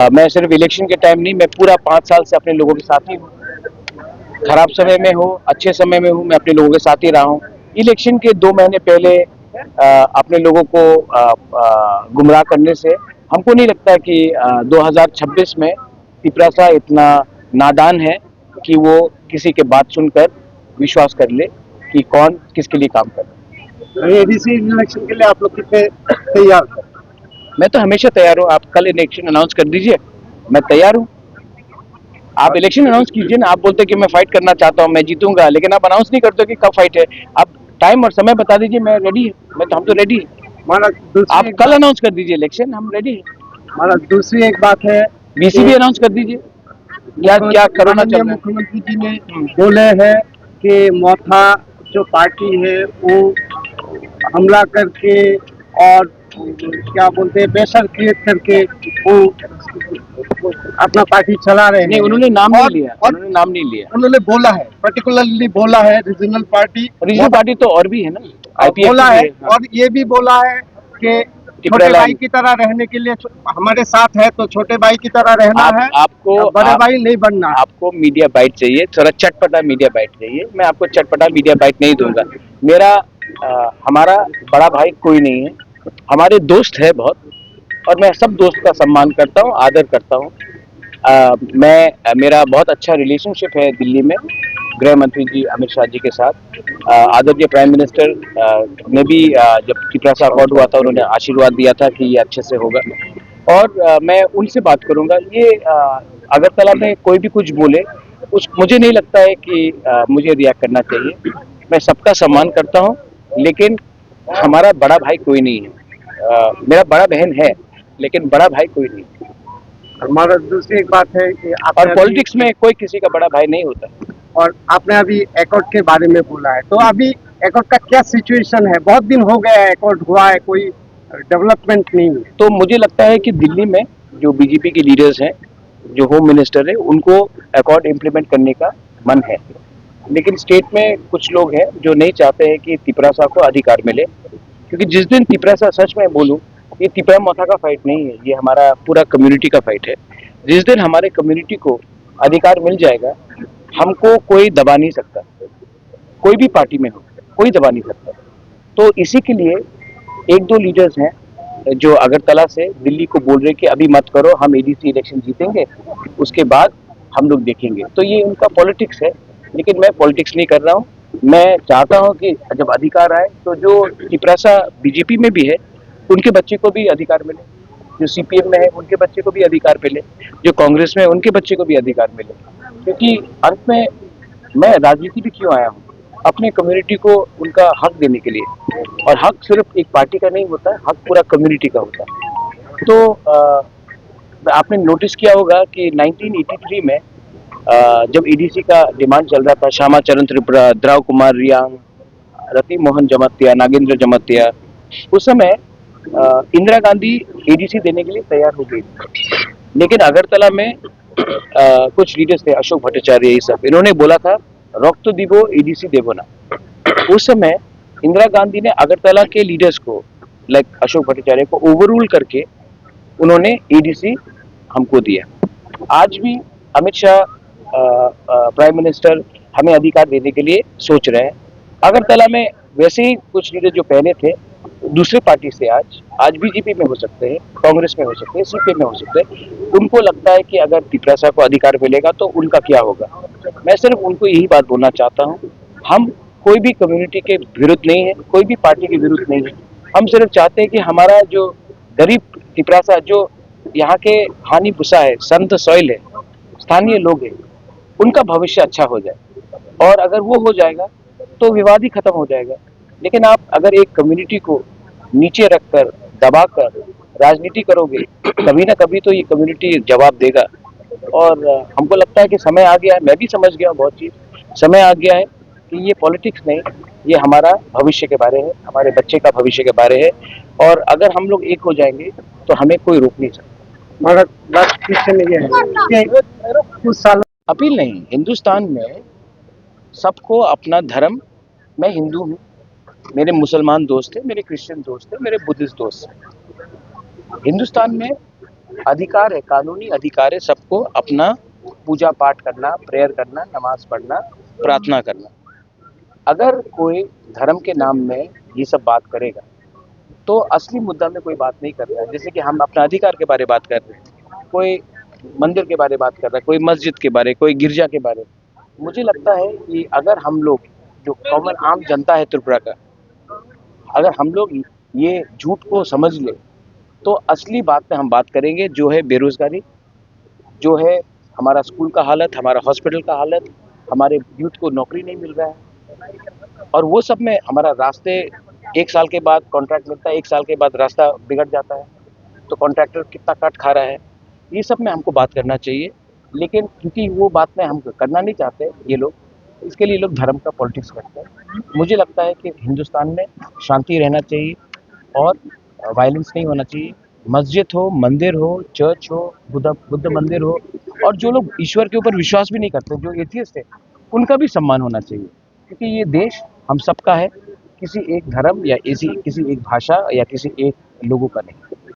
मैं सिर्फ इलेक्शन के टाइम नहीं, मैं पूरा 5 साल से अपने लोगों के साथ ही हूँ। खराब समय में हो, अच्छे समय में हूँ, मैं अपने लोगों के साथ ही रहा हूँ। इलेक्शन के 2 महीने पहले अपने लोगों को गुमराह करने से हमको नहीं लगता कि 2026 में तिपरासा इतना नादान है कि वो किसी के बात सुनकर विश्वास कर ले कि कौन किसके लिए काम कर रहा है। एडीसी इलेक्शन के लिए आप लोग कितने तैयार हैं? मैं तो हमेशा तैयार हूँ। आप कल इलेक्शन अनाउंस कर दीजिए, मैं तैयार हूँ। आप इलेक्शन अनाउंस कीजिए ना। आप बोलते कि मैं फाइट करना चाहता हूँ, मैं जीतूंगा, लेकिन आप अनाउंस नहीं करते कि कब फाइट है। आप टाइम और समय बता दीजिए, मैं रेडी है। हम तो रेडी है। महाराज आप कल अनाउंस कर दीजिए इलेक्शन, हम रेडी है। महाराज दूसरी एक बात है कि बीसीबी अनाउंस कर दीजिए। क्या क्या कोरोना माननीय चल रहा है। मुख्यमंत्री जी ने बोले हैं कि मोथा जो पार्टी है वो हमला करके और क्या बोलते हैं प्रेशर क्रिएट करके वो अपना पार्टी चला रहे नहीं, हैं। उन्होंने नाम नहीं और लिया, और उन्होंने नाम नहीं लिया। उन्होंने बोला है, पर्टिकुलरली बोला है रीजनल पार्टी रीजनल पार्टी तो और भी है ना, आईपीएफ बोला भी है। है। हाँ। और ये भी बोला है कि छोटे भाई की तरह रहने के लिए हमारे साथ है तो छोटे भाई की तरह रहना है, बड़े भाई नहीं बनना है। आपको मीडिया बाइट चाहिए, थोड़ा चटपटा मीडिया बाइट चाहिए। मैं आपको चटपटा मीडिया बाइट नहीं दूंगा। मेरा हमारा बड़ा भाई कोई नहीं है। हमारे दोस्त है बहुत, और मैं सब दोस्त का सम्मान करता हूँ, आदर करता हूँ। मेरा बहुत अच्छा रिलेशनशिप है दिल्ली में गृह मंत्री जी अमित शाह जी के साथ। आदरणीय प्राइम मिनिस्टर ने भी जब तिपरासा अकॉर्ड हुआ था, उन्होंने आशीर्वाद दिया था कि ये अच्छे से होगा। और मैं उनसे बात करूंगा। ये अगरतला में कोई भी कुछ बोले, मुझे नहीं लगता है कि मुझे रिएक्ट करना चाहिए। मैं सबका सम्मान करता हूँ, लेकिन हमारा बड़ा भाई कोई नहीं है। मेरा बड़ा बहन है, लेकिन बड़ा भाई कोई नहीं है। हमारा दूसरी एक बात है कि और पॉलिटिक्स में कोई किसी का बड़ा भाई नहीं होता। और आपने अभी एकॉर्ड के बारे में बोला है, तो अभी एकॉर्ड का क्या सिचुएशन है? बहुत दिन हो गया है एकॉर्ड हुआ है, कोई डेवलपमेंट नहीं है। तो मुझे लगता है कि दिल्ली में जो बीजेपी के लीडर्स हैं, जो होम मिनिस्टर है, उनको अकॉर्ड इम्प्लीमेंट करने का मन है। लेकिन स्टेट में कुछ लोग हैं जो नहीं चाहते हैं कि तिपरासा को अधिकार मिले, क्योंकि जिस दिन तिपरासा, सच में बोलूं, ये तिपरा मोथा का फाइट नहीं है, ये हमारा पूरा कम्युनिटी का फाइट है। जिस दिन हमारे कम्युनिटी को अधिकार मिल जाएगा, हमको कोई दबा नहीं सकता। कोई भी पार्टी में हो, कोई दबा नहीं सकता। तो इसी के लिए एक दो लीडर्स हैं जो अगरतला से दिल्ली को बोल रहे कि अभी मत करो, हम एडीसी इलेक्शन जीतेंगे, उसके बाद हम लोग देखेंगे। तो ये उनका पॉलिटिक्स है, लेकिन मैं पॉलिटिक्स नहीं कर रहा हूँ। मैं चाहता हूँ कि जब अधिकार आए तो जो तिपरासा बीजेपी में भी है, उनके बच्चे को भी अधिकार मिले। जो सीपीएम में है, उनके बच्चे को भी अधिकार मिले। जो कांग्रेस में है, उनके बच्चे को भी अधिकार मिले। क्योंकि अंत में मैं राजनीति भी क्यों आया हूँ, अपने कम्युनिटी को उनका हक देने के लिए। और हक सिर्फ एक पार्टी का नहीं होता है, हक पूरा कम्युनिटी का होता है। तो आपने नोटिस किया होगा कि 1983 में जब ईडीसी का डिमांड चल रहा था, श्यामा चरण त्रिपुरा, द्रव कुमार रियांग, रति मोहन जमतिया, नागेंद्र जमतिया, उस समय इंदिरा गांधी एडीसी देने के लिए तैयार हो गई थी। लेकिन अगरतला में कुछ लीडर्स थे, अशोक भट्टाचार्य, ये सब, इन्होंने बोला था रक्त दिवो एडीसी देवो ना। उस समय इंदिरा गांधी ने अगरतला के लीडर्स को, लाइक अशोक भट्टाचार्य को, ओवररूल करके उन्होंने एडीसी हमको दिया। आज भी अमित शाह प्राइम मिनिस्टर हमें अधिकार देने के लिए सोच रहे हैं। अगरतला में वैसे ही कुछ लीडर जो पहले थे दूसरे पार्टी से, आज बीजेपी में हो सकते हैं, कांग्रेस में हो सकते हैं, सीपीएम में हो सकते हैं। उनको लगता है कि अगर तिपरासा को अधिकार मिलेगा तो उनका क्या होगा। मैं सिर्फ उनको यही बात बोलना चाहता हूँ, हम कोई भी कम्युनिटी के विरुद्ध नहीं है, कोई भी पार्टी के विरुद्ध नहीं है। हम सिर्फ चाहते हैं कि हमारा जो गरीब तिपरासा, जो यहाँ के हानि भूसा है, संत सॉइल है, स्थानीय लोग हैं, उनका भविष्य अच्छा हो जाए। और अगर वो हो जाएगा तो विवाद ही खत्म हो जाएगा। लेकिन आप अगर एक कम्युनिटी को नीचे रखकर, दबाकर राजनीति करोगे, कभी ना कभी तो ये कम्युनिटी जवाब देगा। और हमको लगता है कि समय आ गया है, मैं भी समझ गया बहुत चीज, समय आ गया है कि ये पॉलिटिक्स नहीं, ये हमारा भविष्य के बारे है, हमारे बच्चे का भविष्य के बारे है। और अगर हम लोग एक हो जाएंगे तो हमें कोई रोक नहीं सकता। मगर बात क्वेश्चन ये है कि कुछ साल अपील नहीं, हिंदुस्तान में सबको अपना धर्म, मैं हिंदू हूँ, मेरे मुसलमान दोस्त हैं, मेरे क्रिश्चियन दोस्त हैं, मेरे बुद्धिस्ट दोस्त हैं। हिंदुस्तान में अधिकार है, कानूनी अधिकार है सबको अपना पूजा पाठ करना, प्रेयर करना, नमाज पढ़ना, प्रार्थना करना। अगर कोई धर्म के नाम में ये सब बात करेगा तो असली मुद्दा में कोई बात नहीं कर रहा है। जैसे कि हम अपना अधिकार के बारे में बात कर रहे हैं, कोई मंदिर के बारे में बात कर रहा है, कोई मस्जिद के बारे, कोई गिरजा के बारे। मुझे लगता है कि अगर हम लोग, जो कॉमन आम जनता है त्रिपुरा का, अगर हम लोग ये झूठ को समझ ले तो असली बात पे हम बात करेंगे, जो है बेरोजगारी, जो है हमारा स्कूल का हालत, हमारा हॉस्पिटल का हालत, हमारे यूथ को नौकरी नहीं मिल रहा है। और वो सब में हमारा रास्ते 1 साल के बाद कॉन्ट्रैक्ट मिलता है, 1 साल के बाद रास्ता बिगड़ जाता है, तो कॉन्ट्रैक्टर कितना काट खा रहा है। ये सब में हमको बात करना चाहिए, लेकिन क्योंकि वो बात में हम करना नहीं चाहते ये लोग, इसके लिए लोग धर्म का पॉलिटिक्स करते हैं। मुझे लगता है कि हिंदुस्तान में शांति रहना चाहिए और वायलेंस नहीं होना चाहिए। मस्जिद हो, मंदिर हो, चर्च हो, बुद्ध मंदिर हो, और जो लोग ईश्वर के ऊपर विश्वास भी नहीं करते, जो एथियस्ट है, उनका भी सम्मान होना चाहिए, क्योंकि ये देश हम सबका है, किसी एक धर्म या किसी एक भाषा या किसी एक लोगों का नहीं।